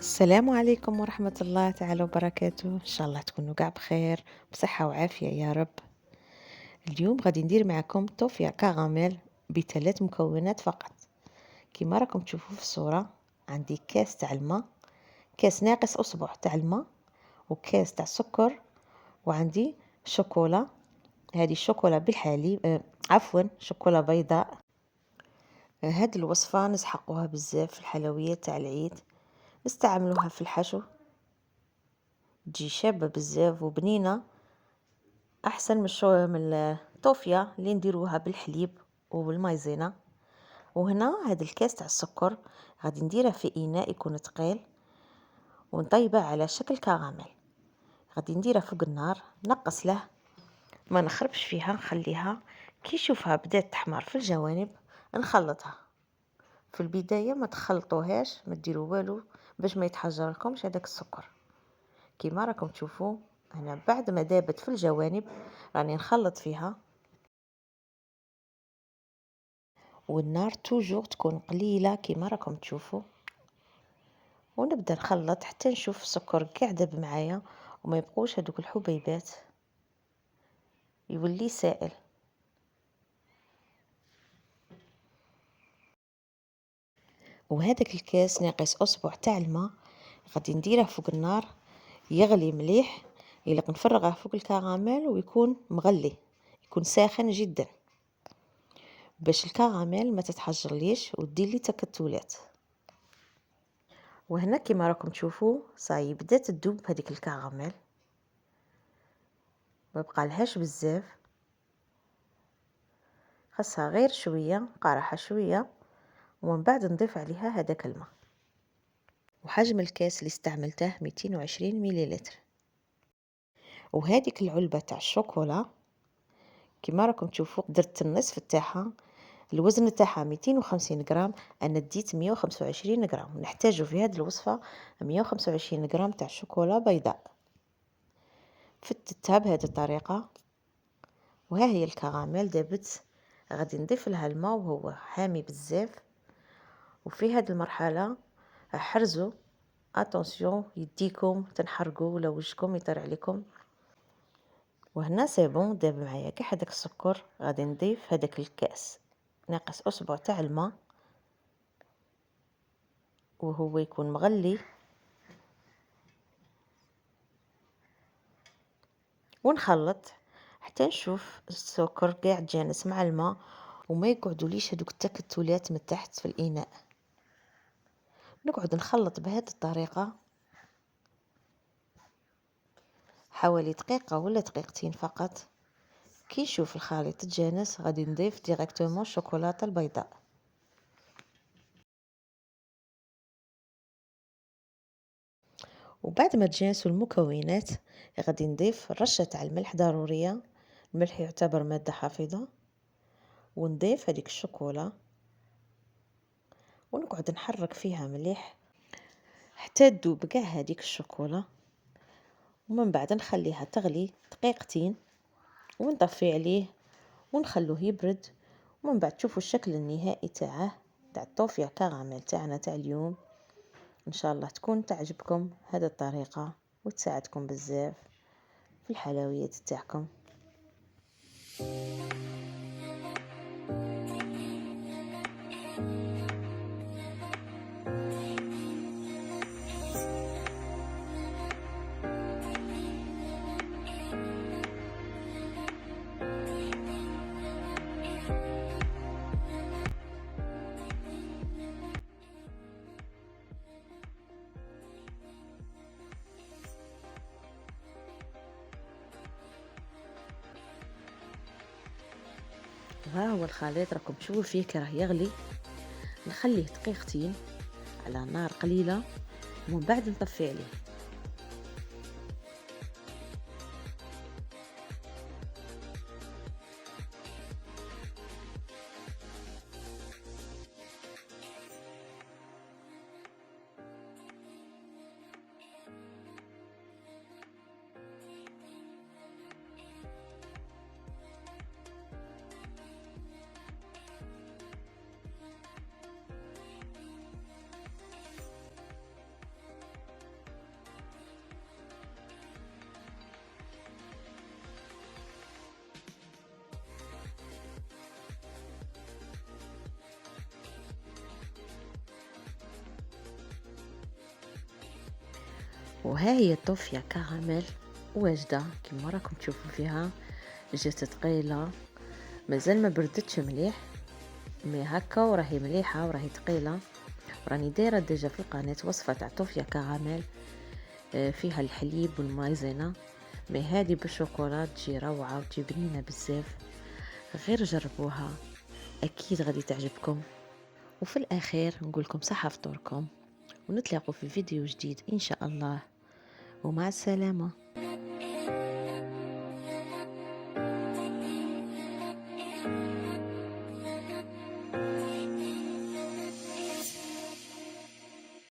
السلام عليكم ورحمة الله تعالى وبركاته، إن شاء الله تكونوا قاع بخير بصحة وعافية يا رب. اليوم غادي ندير معكم طوفية كراميل بثلاث مكونات فقط. كما راكم تشوفوا في الصورة، عندي كاس تاع الماء، كاس ناقص أصبع تاع الماء، وكاس تاع سكر، وعندي شوكولا. هذه الشوكولا بالحليب، عفوا شوكولا بيضاء. هاد الوصفة نسحقوها بزاف في الحلويات تاع العيد، نستعملوها في الحشو، تجي شابة بزاف وبنينة، احسن من الطوفية اللي نديروها بالحليب وبالمايزينا. وهنا هذا الكاس تاع السكر غادي نديره في اناء يكون ثقيل ونطيبه على شكل كراميل. غادي نديره فوق النار، نقص له، ما نخربش فيها، نخليها كي نشوفها بدات تحمر في الجوانب نخلطها. في البدايه ما تخلطوهاش، ما ديروا والو باش ما يتحجر لكمش هذاك السكر. كيما راكم تشوفوا هنا بعد ما دابت في الجوانب راني نخلط فيها، والنار توجور تكون قليلة كيما راكم تشوفوا، ونبدا نخلط حتى نشوف السكر كاع داب معايا وما يبقوش هذوك الحبيبات، يولي سائل. وهذاك الكاس ناقص اصبع تاع الماء غادي نديره فوق النار يغلي مليح، يلق نفرغه فوق الكراميل ويكون مغلي، يكون ساخن جدا باش الكراميل ما تتحجرليش ودير لي تكتلات. وهنا كما راكم تشوفوا صاي بدات تذوب هذيك الكراميل، ما بقى لهاش بزاف، خاصها غير شويه قرحه شويه، ومن بعد نضيف عليها هذاك الماء. وحجم الكاس اللي استعملته 220 مليلتر. وهذيك العلبه تاع الشوكولا كما راكم تشوفوا درت النصف تاعها، الوزن تاعها 250 غرام، انا ديت 125 غرام. نحتاجو في هذه الوصفه 125 غرام تاع شوكولا بيضاء. فتتها بهذه الطريقه، وها هي الكراميل دابت. غادي نضيف لها الماء وهو حامي بزاف، وفي هذه المرحله حرزوا اتونسيون يديكم تنحرقوا ولا وجهكم يطير عليكم. وهنا سي بون داب معايا كاع هذاك السكر. غادي نضيف هذاك الكاس ناقص اصبع تاع الماء وهو يكون مغلي، ونخلط حتى نشوف السكر قاع تجانس مع الماء وما يقعدوليش هذوك التكتلات من تحت في الاناء. نقعد نخلط بهذه الطريقه حوالي دقيقه ولا دقيقتين فقط. كي نشوف الخليط تجانس غادي نضيف ديريكتومون الشوكولاته البيضاء. وبعد ما تجانسوا المكونات غادي نضيف رشه تاع الملح ضروريه، الملح يعتبر ماده حافظه، ونضيف هذيك الشوكولا ونقعد نحرك فيها مليح حتى تذوب كاع هذيك الشوكولا. ومن بعد نخليها تغلي دقيقتين ونطفي عليه ونخلوه يبرد. ومن بعد تشوفوا الشكل النهائي تاعه، تاع الطوفية كراميل تاعنا تاع اليوم. ان شاء الله تكون تعجبكم هذه الطريقة وتساعدكم بزاف في الحلويات تاعكم. ها هو الخليط راكم تشوفوا فيه كي راه يغلي. نخليه دقيقتين على نار قليلة ومن بعد نطفي عليه. وها هي الطوفية كراميل واجدة كما راكم تشوفوا فيها، جات ثقيلة مازال ما بردتش مليح، مي هكا وراهي مليحة وراهي ثقيلة. راني دايرة ديجا في القناة وصفة تاع طوفية كراميل فيها الحليب والمايزينا، مي هذه بالشوكولا تجي روعة وتجي بنينة بزاف، غير جربوها اكيد غادي تعجبكم. وفي الاخير نقولكم صحة فطوركم، ونتلاقوا في فيديو جديد ان شاء الله، ومع السلامة.